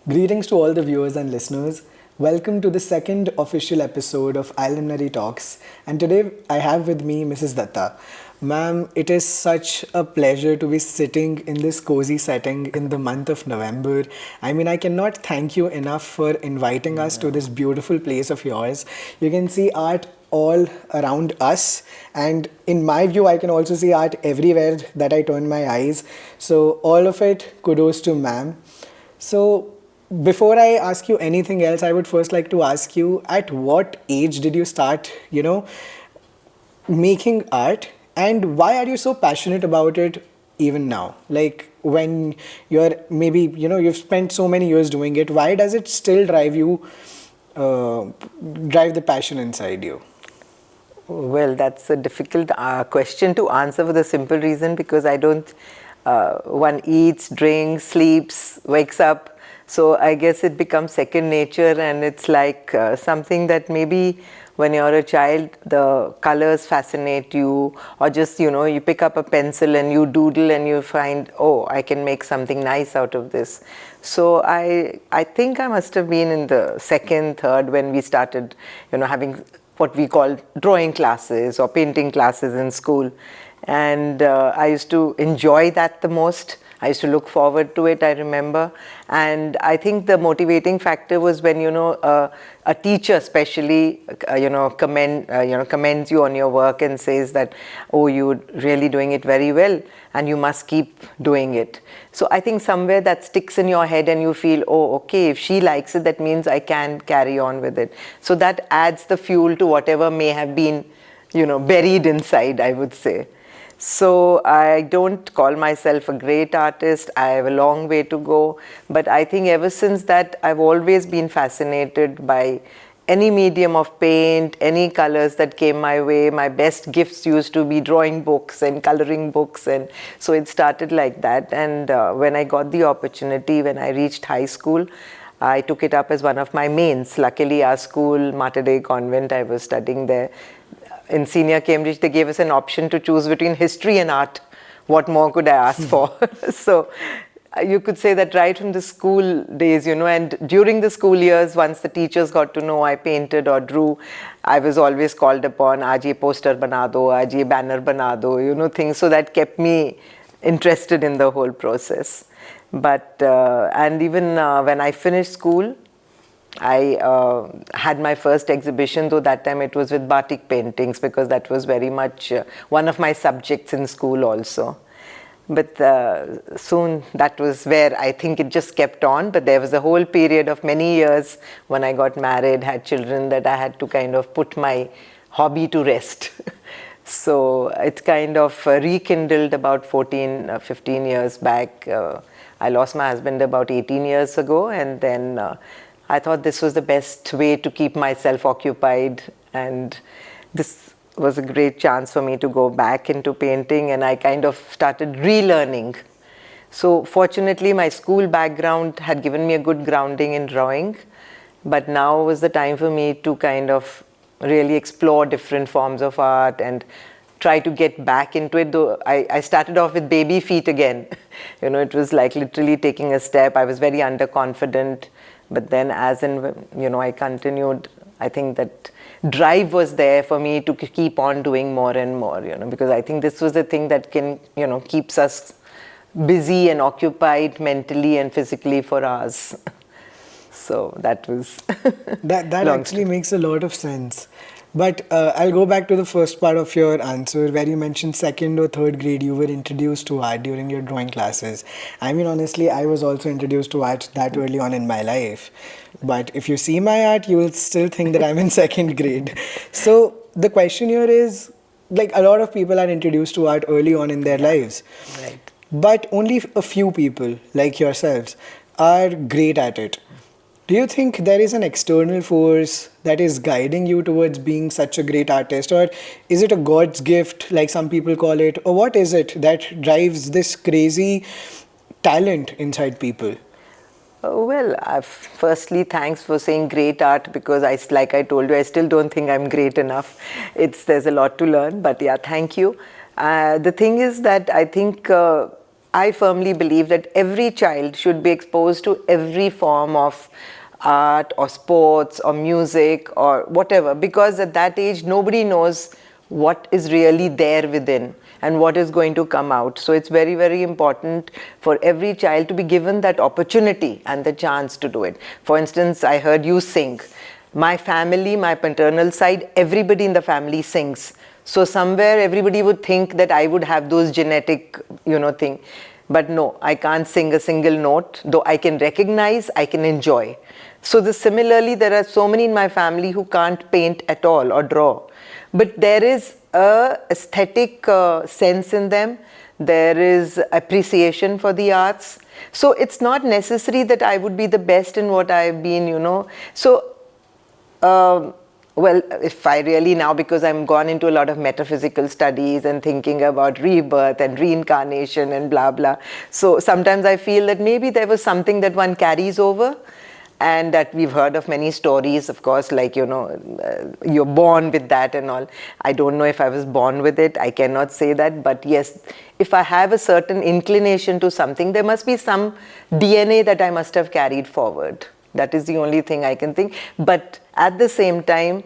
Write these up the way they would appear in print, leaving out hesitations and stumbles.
Greetings to all the viewers and listeners. Welcome to the second official episode of IILMnary Talks. And today I have with me Mrs. Datta. Ma'am, it is such a pleasure to be sitting in this cozy setting in the month of November. I cannot thank you enough for inviting us to this beautiful place of yours. You can see art all around us, and in my view I can also see art everywhere that I turn my eyes. So all of it, kudos to ma'am. So before I ask you anything else, I would first like to ask you, at what age did you start, making art, and why are you so passionate about it even now? Like when you're maybe, you've spent so many years doing it, why does it still drive you, drive the passion inside you? Well, that's a difficult question to answer for the simple reason because I don't, one eats, drinks, sleeps, wakes up. So I guess it becomes second nature, and it's like something that maybe when you're a child, the colors fascinate you, or just, you pick up a pencil and you doodle and you find, oh, I can make something nice out of this. So I think I must have been in the second, third when we started, having what we call drawing classes or painting classes in school. And I used to enjoy that the most. I used to look forward to it, I remember. And I think the motivating factor was when, a teacher especially, commends you on your work and says that, oh, you're really doing it very well and you must keep doing it. So I think somewhere that sticks in your head and you feel, oh, okay, if she likes it, that means I can carry on with it. So that adds the fuel to whatever may have been, buried inside, I would say. So I don't call myself a great artist. I have a long way to go. But I think ever since that, I've always been fascinated by any medium of paint, any colors that came my way. My best gifts used to be drawing books and coloring books. And so it started like that. And when I got the opportunity, when I reached high school, I took it up as one of my mains. Luckily, our school, Mater Dei Convent, I was studying there. In senior Cambridge, they gave us an option to choose between history and art. What more could I ask for? So you could say that right from the school days, and during the school years, once the teachers got to know I painted or drew, I was always called upon, aaj ye poster bana do, aaj ye banner bana do, things. So that kept me interested in the whole process. But, and even when I finished school, I had my first exhibition, though that time it was with batik paintings because that was very much one of my subjects in school also. But soon that was where I think it just kept on. But there was a whole period of many years when I got married, had children, that I had to kind of put my hobby to rest. So it kind of rekindled about 14, 15 years back. I lost my husband about 18 years ago, and then I thought this was the best way to keep myself occupied, and this was a great chance for me to go back into painting, and I kind of started relearning. So fortunately, my school background had given me a good grounding in drawing, but now was the time for me to kind of really explore different forms of art and try to get back into it, though I started off with baby feet again. It was like literally taking a step. I was very underconfident. But then as I continued, I think that drive was there for me to keep on doing more and more, because I think this was the thing that can, keeps us busy and occupied mentally and physically for hours. So that was that actually makes a lot of sense. But I'll go back to the first part of your answer where you mentioned second or third grade you were introduced to art during your drawing classes. Honestly, I was also introduced to art that early on in my life. But if you see my art, you will still think that I'm in second grade. So the question here is, like, a lot of people are introduced to art early on in their lives. Right. But only a few people, like yourselves, are great at it. Do you think there is an external force that is guiding you towards being such a great artist, or is it a God's gift, like some people call it, or what is it that drives this crazy talent inside people? Well, firstly, thanks for saying great art, because like I told you, I still don't think I'm great enough. There's a lot to learn, but yeah, thank you. The thing is that I think I firmly believe that every child should be exposed to every form of art or sports or music or whatever, because at that age nobody knows what is really there within and what is going to come out. So it's very, very important for every child to be given that opportunity and the chance to do it. For instance, I heard you sing. My family, my paternal side, everybody in the family sings. So somewhere everybody would think that I would have those genetic, thing. But no, I can't sing a single note, though I can recognize, I can enjoy. So similarly, there are so many in my family who can't paint at all or draw. But there is a aesthetic sense in them. There is appreciation for the arts. So it's not necessary that I would be the best in what I've been. So, well, if I really now, because I'm gone into a lot of metaphysical studies and thinking about rebirth and reincarnation and blah, blah. So sometimes I feel that maybe there was something that one carries over, and that we've heard of many stories, of course, like, you're born with that and all. I don't know if I was born with it. I cannot say that. But yes, if I have a certain inclination to something, there must be some DNA that I must have carried forward. That is the only thing I can think. But at the same time,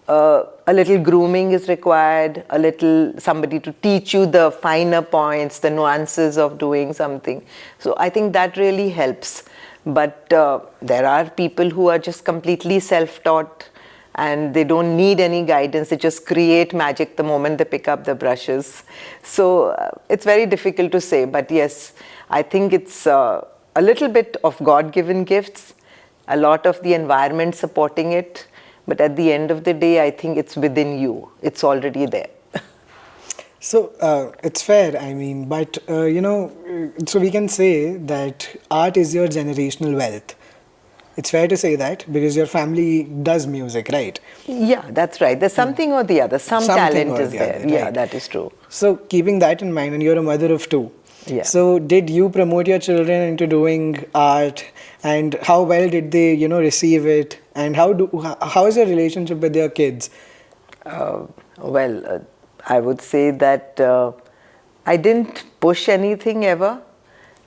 a little grooming is required, a little somebody to teach you the finer points, the nuances of doing something. So I think that really helps. But there are people who are just completely self-taught and they don't need any guidance. They just create magic the moment they pick up the brushes. So it's very difficult to say. But yes, I think it's a little bit of God-given gifts, a lot of the environment supporting it. But at the end of the day, I think it's within you. It's already there. So it's fair, I mean, but so we can say that art is your generational wealth. It's fair to say that because your family does music, right? Yeah, that's right. There's something or the other. Some talent is there. Other, yeah, right. that is true. So keeping that in mind, and you're a mother of two. Yeah. So did you promote your children into doing art, and how well did they, receive it? And how is your relationship with your kids? I would say that I didn't push anything ever,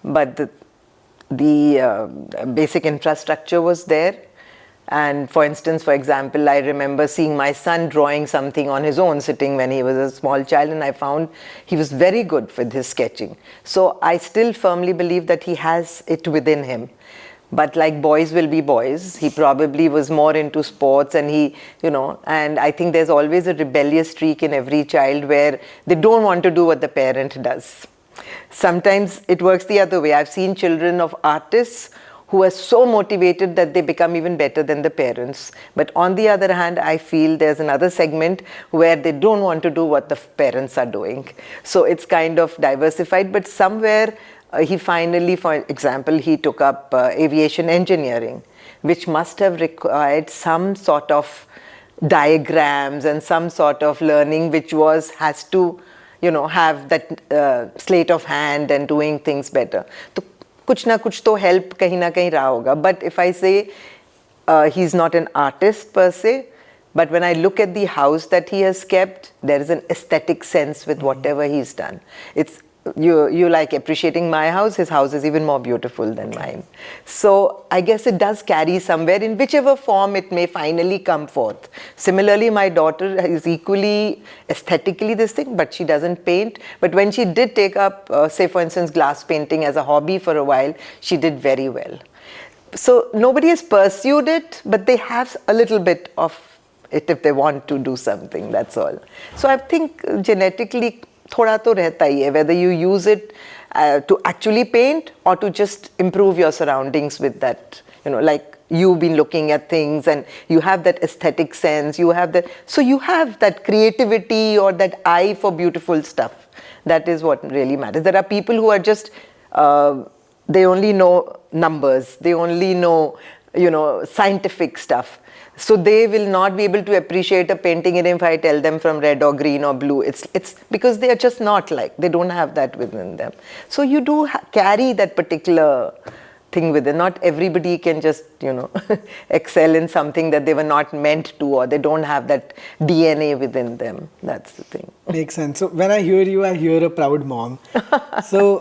but the basic infrastructure was there. And for example, I remember seeing my son drawing something on his own, sitting when he was a small child, and I found he was very good with his sketching. So I still firmly believe that he has it within him. But like boys will be boys, he probably was more into sports, and and I think there's always a rebellious streak in every child where they don't want to do what the parent does. Sometimes it works the other way. I've seen children of artists who are so motivated that they become even better than the parents. But on the other hand, I feel there's another segment where they don't want to do what the parents are doing. So it's kind of diversified, but somewhere he finally, for example, he took up aviation engineering, which must have required some sort of diagrams and some sort of learning, which has to, have that sleight of hand and doing things better. So, kuch na kuch to help kahin na kahin raha hoga. But if I say he's not an artist per se, but when I look at the house that he has kept, there is an aesthetic sense with whatever he's done. It's you like appreciating my house, his house is even more beautiful than mine. So I guess it does carry somewhere in whichever form it may finally come forth. Similarly, my daughter is equally aesthetically this thing, but she doesn't paint. But when she did take up, say for instance, glass painting as a hobby for a while, she did very well. So nobody has pursued it, but they have a little bit of it if they want to do something, that's all. So I think genetically, thoda to rehta hi hai, whether you use it to actually paint or to just improve your surroundings with that, like you've been looking at things and you have that aesthetic sense, you have that creativity or that eye for beautiful stuff. That is what really matters. There are people who are just, they only know numbers, they only know, scientific stuff. So they will not be able to appreciate a painting even if I tell them from red or green or blue. It's because they are just not they don't have that within them. So you do carry that particular thing within. Not everybody can just, excel in something that they were not meant to, or they don't have that DNA within them. That's the thing. Makes sense. So when I hear you, I hear a proud mom. So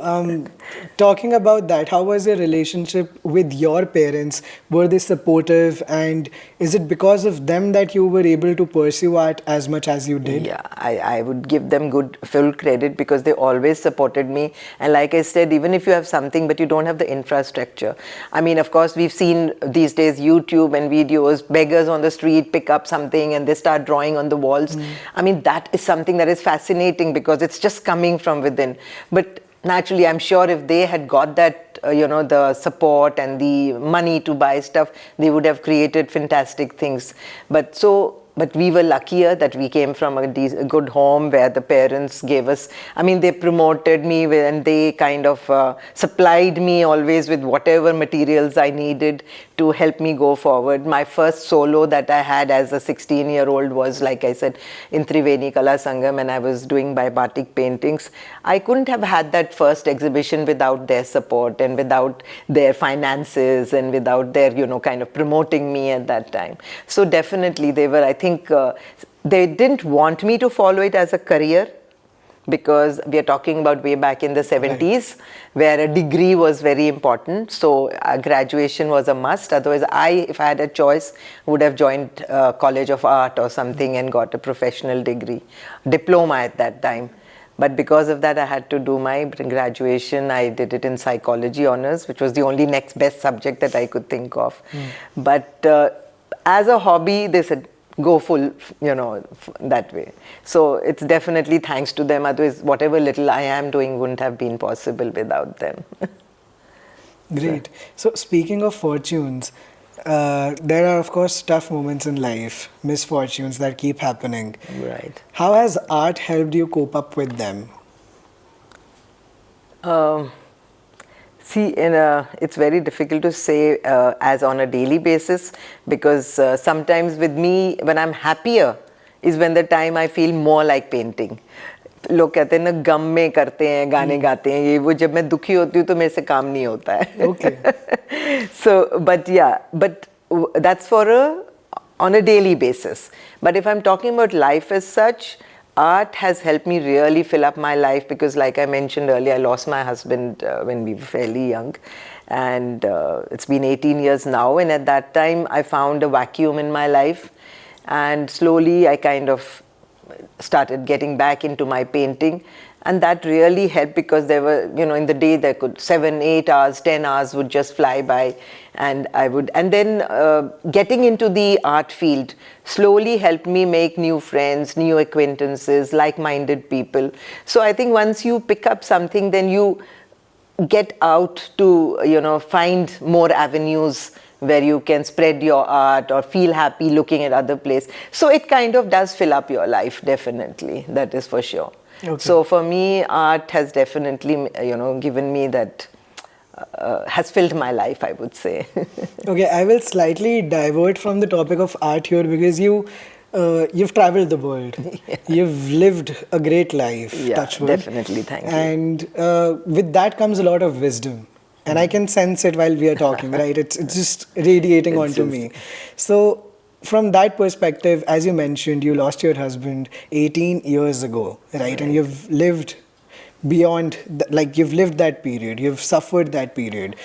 talking about that, how was your relationship with your parents? Were they supportive, and is it because of them that you were able to pursue art as much as you did? Yeah, I would give them full credit, because they always supported me. And like I said, even if you have something but you don't have the infrastructure. I mean, of course, we've seen these days YouTube and videos, beggars on the street pick up something and they start drawing on the walls. I mean, that is something that is fascinating, because it's just coming from within. But naturally, I'm sure if they had got that, the support and the money to buy stuff, they would have created fantastic things. But we were luckier that we came from a good home where the parents gave us, they promoted me and they kind of supplied me always with whatever materials I needed to help me go forward. My first solo that I had as a 16-year-old was, like I said, in Triveni Kala Sangam, and I was doing by batik paintings. I couldn't have had that first exhibition without their support and without their finances and without their, kind of promoting me at that time. So definitely they were, I think, they didn't want me to follow it as a career, because we are talking about way back in the 70s, where a degree was very important. So graduation was a must. Otherwise, if I had a choice, would have joined College of Art or something and got a professional degree, diploma at that time. But because of that, I had to do my graduation. I did it in psychology honors, which was the only next best subject that I could think of. But as a hobby, they said, go full, that way. So it's definitely thanks to them. Otherwise, whatever little I am doing wouldn't have been possible without them. Great. So speaking of fortunes, there are, of course, tough moments in life, misfortunes that keep happening. Right. How has art helped you cope up with them? See, it's very difficult to say as on a daily basis, because sometimes with me, when I'm happier, is when the time I feel more like painting. लोग कहते हैं ना, गम में करते हैं, गाने गाते हैं, ये वो जब मैं दुखी होती हूँ तो मेरे से काम नहीं होता है. Okay. So, but that's on a daily basis. But if I'm talking about life as such, art has helped me really fill up my life, because like I mentioned earlier, I lost my husband when we were fairly young, and it's been 18 years now, and at that time I found a vacuum in my life, and slowly I kind of started getting back into my painting, and that really helped, because there were, in the day there could 7, 8 hours, 10 hours would just fly by, and then getting into the art field slowly helped me make new friends, new acquaintances, like-minded people. So I think once you pick up something, then you get out to, find more avenues where you can spread your art or feel happy looking at other places. So it kind of does fill up your life, definitely. That is for sure. Okay. So for me, art has definitely, given me that, has filled my life, I would say. Okay, I will slightly divert from the topic of art here, because you've traveled the world. Yeah. You've lived a great life, Yeah, touch wood. definitely, thank you. And with that comes a lot of wisdom. And I can sense it while we are talking, right? It's just radiating onto me. So from that perspective, as you mentioned, you lost your husband 18 years ago, right? And you've lived beyond, you've lived that period, you've suffered that period.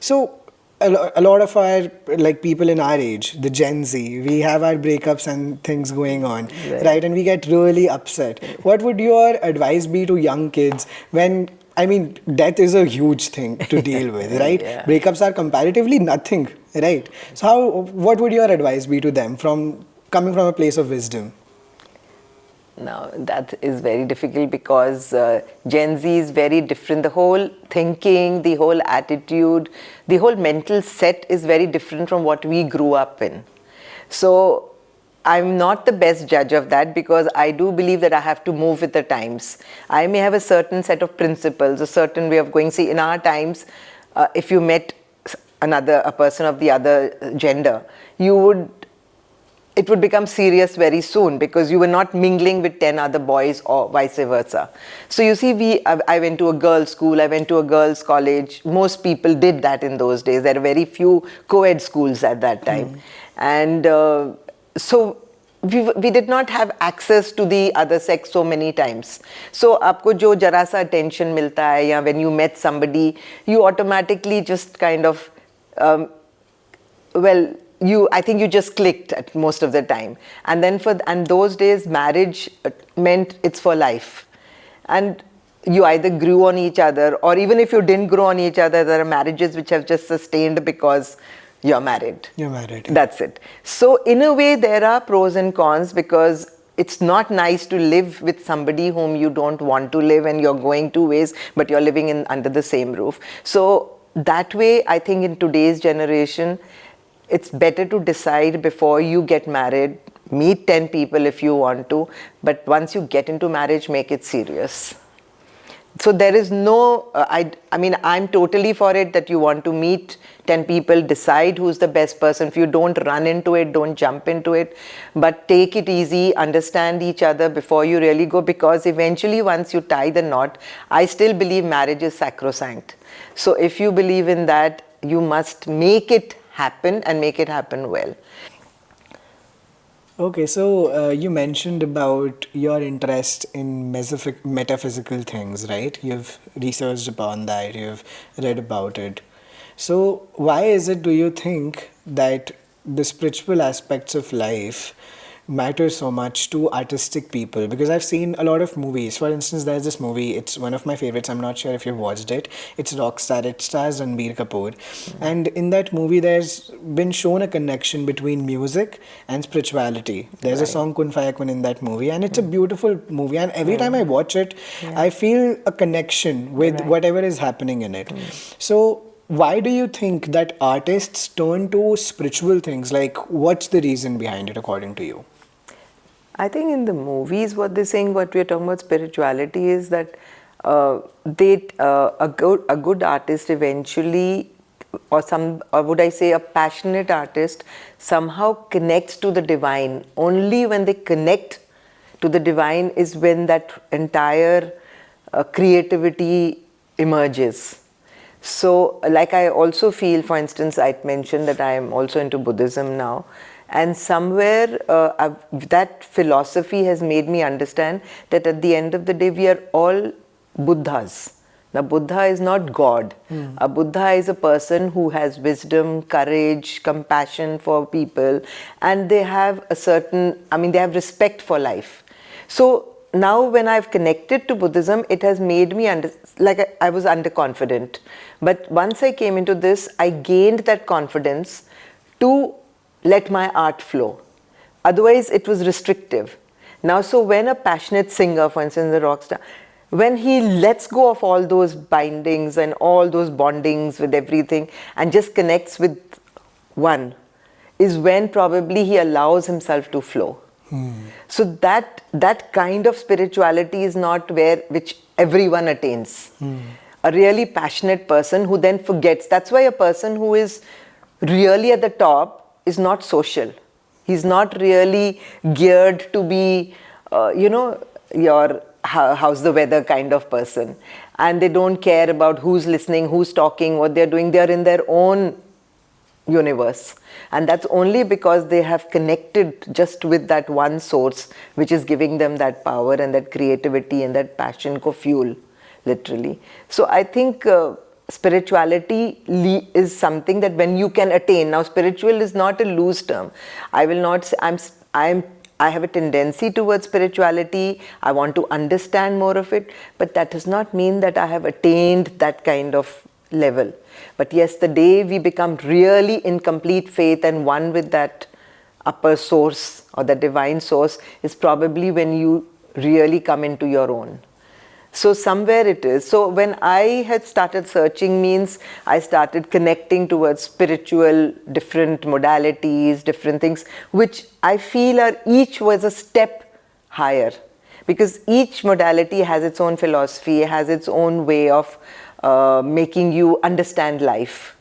So a lot of our, people in our age, the Gen Z, we have our breakups and things going on, right? And we get really upset. What would your advice be to young kids when, death is a huge thing to deal with, right? Yeah. Breakups are comparatively nothing, right? So what would your advice be to them coming from a place of wisdom? Now, that is very difficult, because Gen Z is very different. The whole thinking, the whole attitude, the whole mental set is very different from what we grew up in. So I'm not the best judge of that, because I do believe that I have to move with the times. I may have a certain set of principles, a certain way of going. See, in our times, if you met a person of the other gender, you would it would become serious very soon because you were not mingling with 10 other boys or vice versa. So you see, I went to a girls' school, I went to a girls' college. Most people did that in those days. There were very few co-ed schools at that time. And so we did not have access to the other sex so many times. So आपको जो जरा सा attention मिलता है या when you met somebody, you automatically just kind of, I think you just clicked at most of the time. And then and those days, marriage meant it's for life. And you either grew on each other, or even if you didn't grow on each other, there are marriages which have just sustained because you're married. You're married. That's it. So in a way, there are pros and cons, because it's not nice to live with somebody whom you don't want to live, and you're going two ways, but you're living under the same roof. So that way, I think in today's generation, it's better to decide before you get married. Meet 10 people if you want to, but once you get into marriage, make it serious. So there is no, I mean, I'm totally for it that you want to meet 10 people, decide who's the best person. If you don't run into it, don't jump into it, but take it easy, understand each other before you really go, because eventually once you tie the knot, I still believe marriage is sacrosanct. So if you believe in that, you must make it happen and make it happen well. Okay, so you mentioned about your interest in metaphysical things, right? You've researched upon that, you've read about it. So why is it, do you think, that the spiritual aspects of life matter so much to artistic people? Because I've seen a lot of movies. For instance, there's this movie, it's one of my favorites, I'm not sure if you've watched it. It's Rockstar, it stars Ranbir Kapoor. And in that movie, there's been shown a connection between music and spirituality. There's a song Kun Faya Kun in that movie, and it's a beautiful movie, and every time I watch it, I feel a connection with whatever is happening in it. So why do you think that artists turn to spiritual things? Like, what's the reason behind it, according to you? I think in the movies, what they're saying, what we're talking about spirituality, is that a good artist eventually, or would I say a passionate artist, somehow connects to the divine. Only when they connect to the divine is when that entire creativity emerges. So, like, I also feel, for instance, I mentioned that I am also into Buddhism now. And somewhere that philosophy has made me understand that at the end of the day, we are all Buddhas. Now, Buddha is not God. A Buddha is a person who has wisdom, courage, compassion for people, and they have they have respect for life. So now when I've connected to Buddhism, it has made me, I was underconfident. But once I came into this, I gained that confidence to let my art flow. Otherwise, it was restrictive. Now, so when a passionate singer, for instance, the rock star, when he lets go of all those bindings and all those bondings with everything and just connects with one, is when probably he allows himself to flow. So that kind of spirituality is not which everyone attains. A really passionate person who then forgets. That's why a person who is really at the top is not social. He's not really geared to be, your how's the weather kind of person. And they don't care about who's listening, who's talking, what they're doing. They're in their own universe. And that's only because they have connected just with that one source, which is giving them that power and that creativity and that passion ko fuel, literally. So I think spirituality is something that when you can attain. Now, spiritual is not a loose term. I will not say I have a tendency towards spirituality. I want to understand more of it, but that does not mean that I have attained that kind of level. But yes, the day we become really in complete faith and one with that upper source or the divine source is probably when you really come into your own. So somewhere it is. So when I had started searching, means I started connecting towards spiritual, different modalities, different things, which I feel each was a step higher. Because each modality has its own philosophy, has its own way of making you understand life.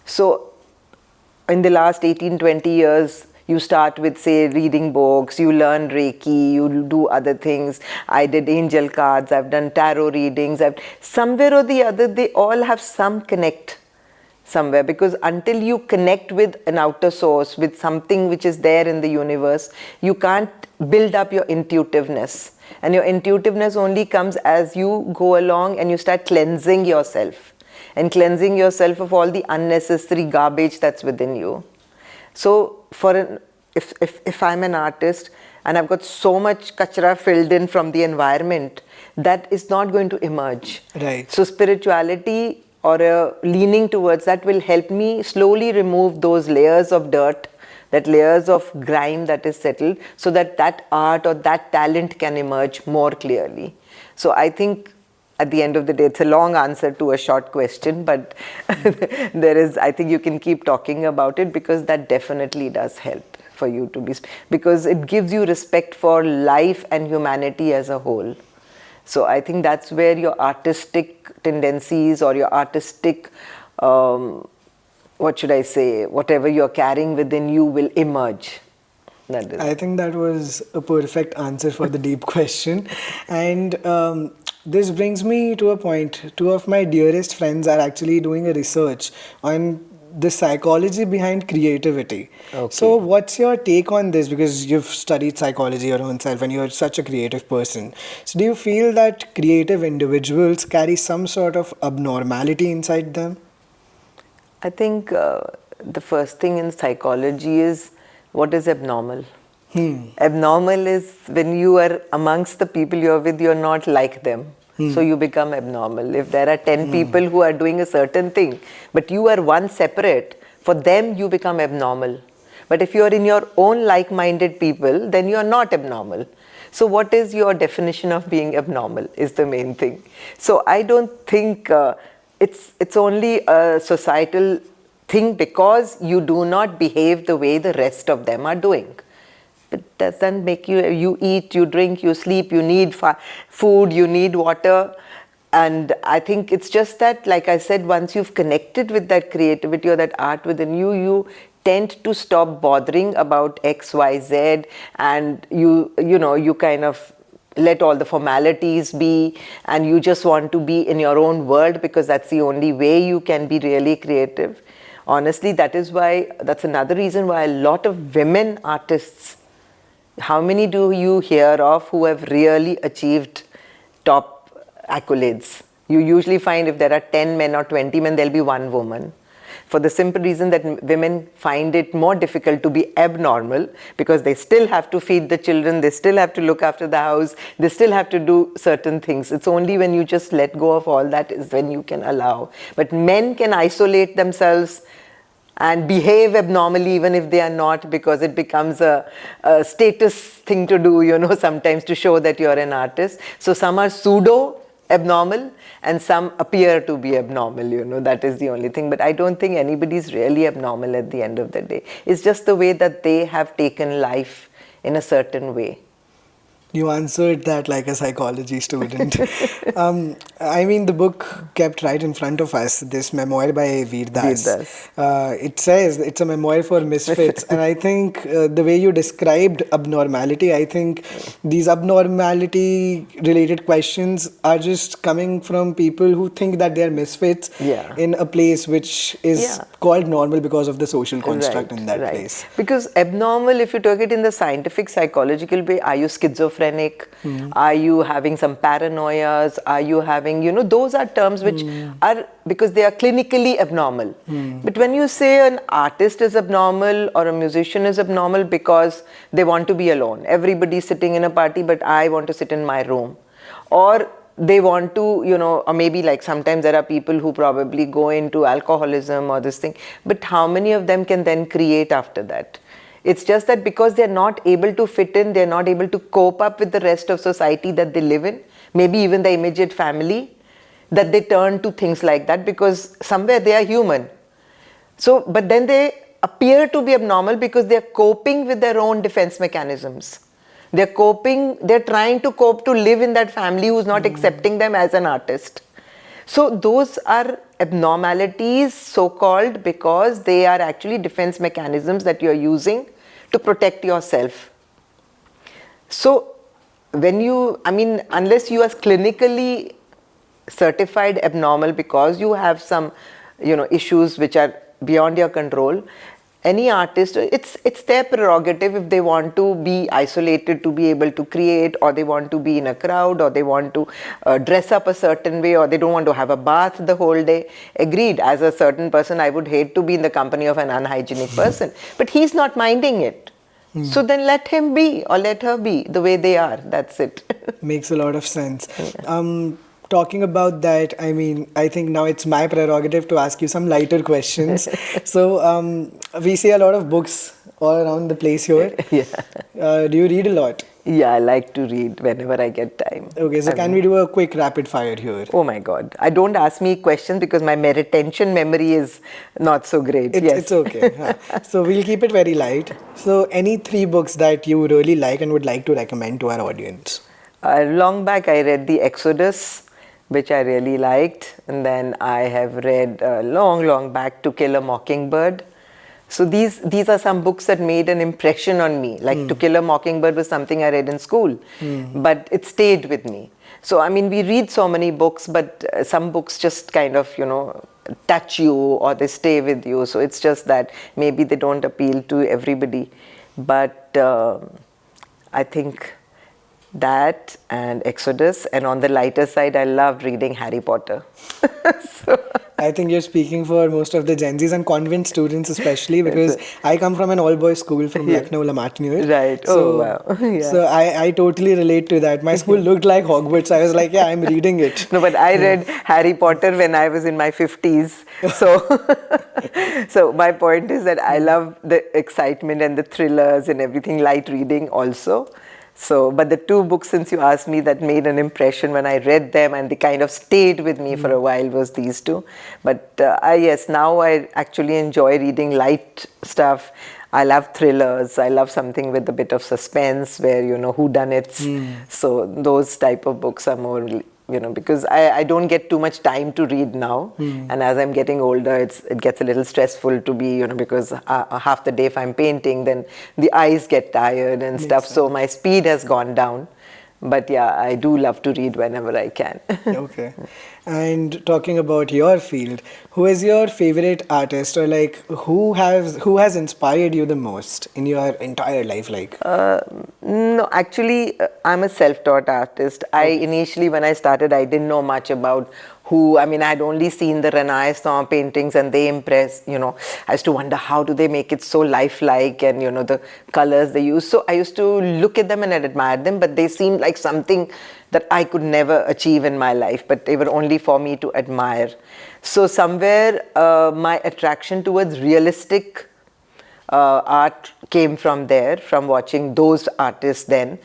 So in the last 18, 20 years, You start with, say, reading books, you learn Reiki, you do other things. I did angel cards, I've done tarot readings. Somewhere or the other, they all have some connect somewhere, because until you connect with an outer source, with something which is there in the universe, you can't build up your intuitiveness. And your intuitiveness only comes as you go along and you start cleansing yourself, and cleansing yourself of all the unnecessary garbage that's within you. So if I'm an artist and I've got so much kachra filled in from the environment, that is not going to emerge. Right. So spirituality or a leaning towards that will help me slowly remove those layers of dirt, that layers of grime that is settled, so that that art or that talent can emerge more clearly. So I think at the end of the day, it's a long answer to a short question, but I think you can keep talking about it, because that definitely does help for you to be, because it gives you respect for life and humanity as a whole. So I think that's where your artistic tendencies or your artistic, what should I say, whatever you're carrying within you will emerge. I think that was a perfect answer for the deep question. And this brings me to a point. Two of my dearest friends are actually doing a research on the psychology behind creativity. Okay. So what's your take on this? Because you've studied psychology your own self and you're such a creative person. So do you feel that creative individuals carry some sort of abnormality inside them? I think the first thing in psychology is, what is abnormal? Abnormal is when you are amongst the people you're with, you're not like them. So you become abnormal. If there are 10 people who are doing a certain thing, but you are one separate, for them you become abnormal. But if you're in your own like-minded people, then you're not abnormal. So what is your definition of being abnormal is the main thing. So I don't think it's only a societal thing because you do not behave the way the rest of them are doing. It doesn't make you eat, you drink, you sleep, you need food, you need water. And I think it's just that, like I said, once you've connected with that creativity or that art within you, you tend to stop bothering about X, Y, Z, and you kind of let all the formalities be, and you just want to be in your own world, because that's the only way you can be really creative. Honestly, that's another reason why a lot of women artists, how many do you hear of who have really achieved top accolades? You usually find if there are 10 men or 20 men, there'll be one woman. For the simple reason that women find it more difficult to be abnormal, because they still have to feed the children, they still have to look after the house, they still have to do certain things. It's only when you just let go of all that is when you can allow. But men can isolate themselves and behave abnormally even if they are not, because it becomes a status thing to do, sometimes to show that you're an artist. So some are pseudo abnormal and some appear to be abnormal, that is the only thing. But I don't think anybody's really abnormal at the end of the day. It's just the way that they have taken life in a certain way. You answered that like a psychology student. I mean, the book kept right in front of us, this memoir by Veer Das. It says it's a memoir for misfits. And I think the way you described abnormality, I think these abnormality related questions are just coming from people who think that they're misfits in a place which is called normal because of the social construct in that place. Because abnormal, if you take it in the scientific psychological way, are you schizophrenic? Are you having some paranoias? Are you having, those are terms which are, because they are clinically abnormal. But when you say an artist is abnormal or a musician is abnormal because they want to be alone, everybody's sitting in a party, but I want to sit in my room. Or they want to, or maybe like sometimes there are people who probably go into alcoholism or this thing, but how many of them can then create after that? It's just that because they're not able to fit in, they're not able to cope up with the rest of society that they live in, maybe even the immediate family, that they turn to things like that, because somewhere they are human. So, but then they appear to be abnormal because they're coping with their own defense mechanisms. They're trying to cope to live in that family who's not accepting them as an artist. So those are abnormalities, so-called, because they are actually defense mechanisms that you're using to protect yourself. So unless you are clinically certified abnormal because you have some, issues which are beyond your control, any artist, it's their prerogative if they want to be isolated to be able to create, or they want to be in a crowd, or they want to dress up a certain way, or they don't want to have a bath the whole day. Agreed, as a certain person, I would hate to be in the company of an unhygienic person, but he's not minding it. So then let him be or let her be the way they are. That's it. Makes a lot of sense. Talking about that, I think now it's my prerogative to ask you some lighter questions. So we see a lot of books all around the place here. Yeah. Do you read a lot? Yeah, I like to read whenever I get time. Okay, so can we do a quick rapid fire here? Oh my God. Don't ask me questions because my retention memory is not so great. It's okay. So we'll keep it very light. So any 3 books that you really like and would like to recommend to our audience? Long back I read The Exodus, which I really liked. And then I have read long back To Kill a Mockingbird. So these are some books that made an impression on me. Like To Kill a Mockingbird was something I read in school, but it stayed with me. So we read so many books, but some books just kind of, touch you or they stay with you. So it's just that maybe they don't appeal to everybody. But I think that and Exodus, and on the lighter side, I loved reading Harry Potter. I think you're speaking for most of the Gen Zs and convent students especially, because I come from an all-boys school from Lucknow, Lamatnur. Right. So, wow. Yeah. So I totally relate to that. My school looked like Hogwarts. I was like, yeah, I'm reading it. No, but I read Harry Potter when I was in my 50s. So my point is that I love the excitement and the thrillers and everything, light reading also. So, but the 2 books, since you asked me, that made an impression when I read them and they kind of stayed with me for a while was these 2. But yes, now I actually enjoy reading light stuff. I love thrillers. I love something with a bit of suspense where, whodunits. So those type of books are more, because I don't get too much time to read now. And as I'm getting older, it gets a little stressful to be, because half the day if I'm painting, then the eyes get tired and stuff. So my speed has gone down. But yeah, I do love to read whenever I can. Okay. And talking about your field, who is your favorite artist, or like who has inspired you the most in your entire life? No, actually, I'm a self-taught artist. Initially, when I started, I didn't know much about who. I'd only seen the Renaissance paintings and they impressed, I used to wonder how do they make it so lifelike and, the colors they use. So I used to look at them and admire them, but they seemed like something that I could never achieve in my life, but they were only for me to admire. So somewhere my attraction towards realistic art came from there, from watching those artists then.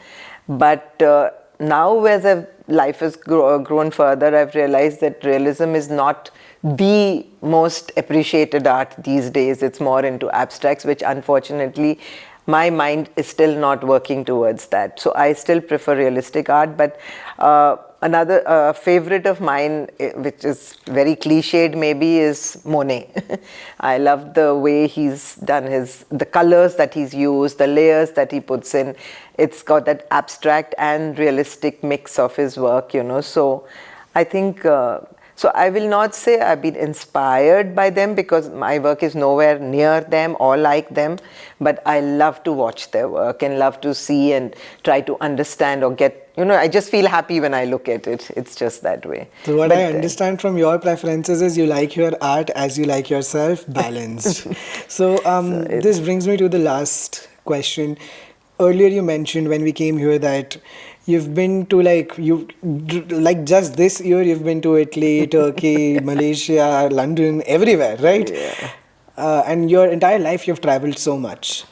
But now as life has grown further, I've realized that realism is not the most appreciated art these days. It's more into abstracts, which unfortunately my mind is still not working towards that. So I still prefer realistic art. But another favorite of mine, which is very cliched maybe, is Monet. I love the way he's done the colors that he's used, the layers that he puts in. It's got that abstract and realistic mix of his work, So I think, so I will not say I've been inspired by them because my work is nowhere near them or like them, but I love to watch their work and love to see and try to understand or get, I just feel happy when I look at it. It's just that way. So what I understand from your preferences is you like your art as you like yourself, balanced. So this brings me to the last question. Earlier you mentioned when we came here that you've been to just this year you've been to Italy, Turkey, Malaysia, London, everywhere, right? Yeah. And your entire life you've traveled so much.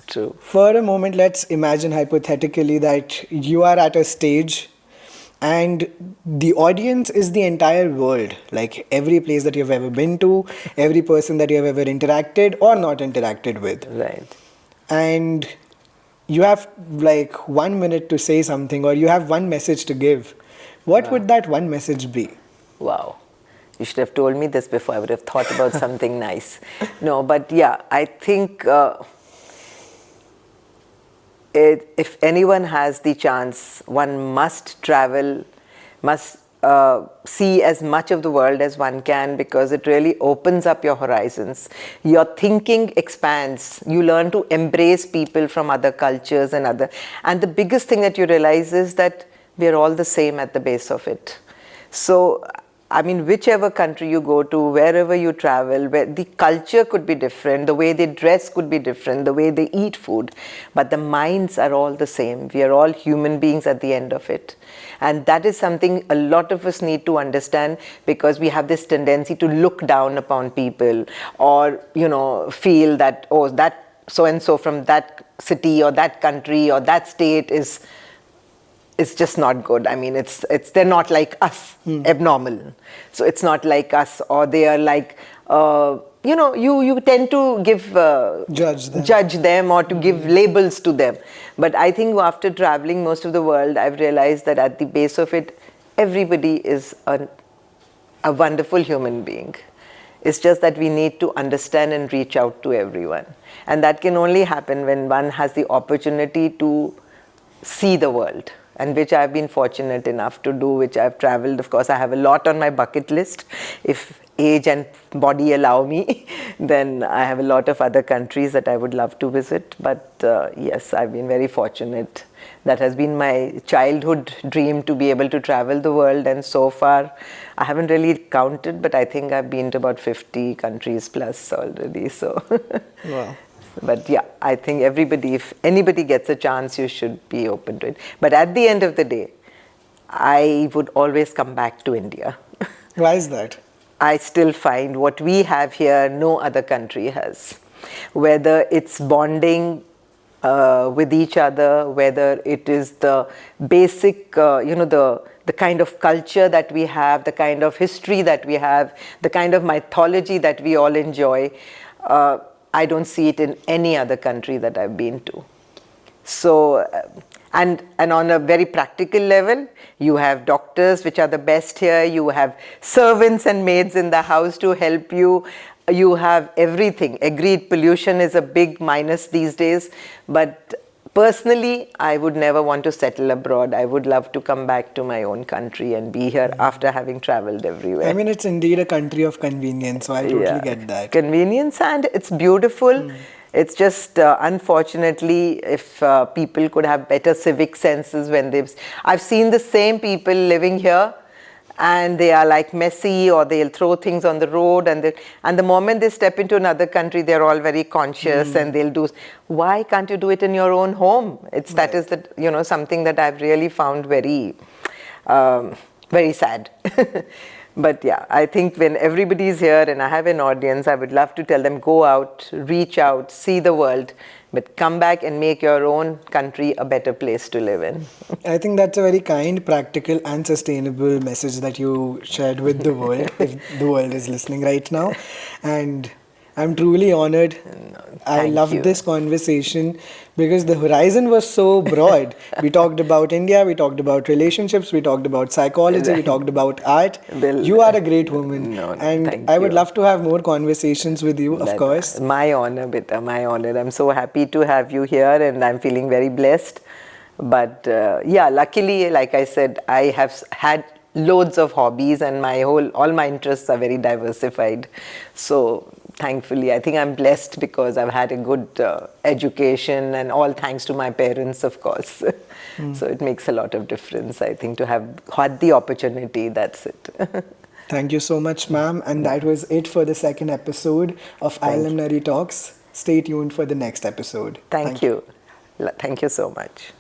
True. For a moment, let's imagine hypothetically that you are at a stage and the audience is the entire world, like every place that you've ever been to, every person that you have ever interacted or not interacted with. Right. And you have 1 minute to say something, or you have one message to give. What would that one message be? Wow. You should have told me this before. I would have thought about something nice. No, but yeah, I think if anyone has the chance, one must travel, must see as much of the world as one can, because it really opens up your horizons. Your thinking expands. You learn to embrace people from other cultures and the biggest thing that you realize is that we are all the same at the base of it. So, I mean, whichever country you go to, wherever you travel, where the culture could be different, the way they dress could be different, the way they eat food, but the minds are all the same. We are all human beings at the end of it. And that is something a lot of us need to understand, because we have this tendency to look down upon people, or, you know, feel that, oh, that so-and-so from that city or that country or that state is just not good. I mean, they're not like us, abnormal. So it's not like us, or they are like, you know, you tend to give judge them or to give labels to them. But I think after traveling most of the world, I've realized that at the base of it, everybody is a wonderful human being. It's just that we need to understand and reach out to everyone. And that can only happen when one has the opportunity to see the world, and which I've been fortunate enough to do, which I've traveled. Of course, I have a lot on my bucket list. If age and body allow me, then I have a lot of other countries that I would love to visit. But yes, I've been very fortunate. That has been my childhood dream, to be able to travel the world. And so far, I haven't really counted, but I think I've been to about 50 countries plus already. So. Wow. But yeah, I think everybody, if anybody gets a chance, you should be open to it. But at the end of the day, I would always come back to India. Why is that? I still find what we have here, no other country has. Whether it's bonding with each other, whether it is the basic, the kind of culture that we have, the kind of history that we have, the kind of mythology that we all enjoy, I don't see it in any other country that I've been to. So, and on a very practical level, you have doctors, which are the best here. You have servants and maids in the house to help you. You have everything. Agreed, pollution is a big minus these days. But personally, I would never want to settle abroad. I would love to come back to my own country and be here after having traveled everywhere. I mean, it's indeed a country of convenience, so I totally get that. Convenience, and it's beautiful. It's just, unfortunately, if people could have better civic senses when I've seen the same people living here, and they are like messy, or they'll throw things on the road, and the moment they step into another country, they're all very conscious, and they'll do. Why can't you do it in your own home? That is something that I've really found very, very sad. But yeah, I think when everybody's here and I have an audience, I would love to tell them, go out, reach out, see the world, but come back and make your own country a better place to live in. I think that's a very kind, practical and sustainable message that you shared with the world, if the world is listening right now. And I'm truly honored. I loved this conversation because the horizon was so broad. We talked about India, we talked about relationships, we talked about psychology, we talked about art. You are a great woman. And I would love to have more conversations with you, of course. My honor, Beta, my honor. I'm so happy to have you here, and I'm feeling very blessed. But yeah, luckily, like I said, I have had loads of hobbies, and all my interests are very diversified. So thankfully, I think I'm blessed because I've had a good education, and all thanks to my parents, of course. So it makes a lot of difference, I think, to have had the opportunity. That's it. Thank you so much, ma'am. And that was it for the second episode of IILMnary Talks. Stay tuned for the next episode. Thank you. Thank you so much.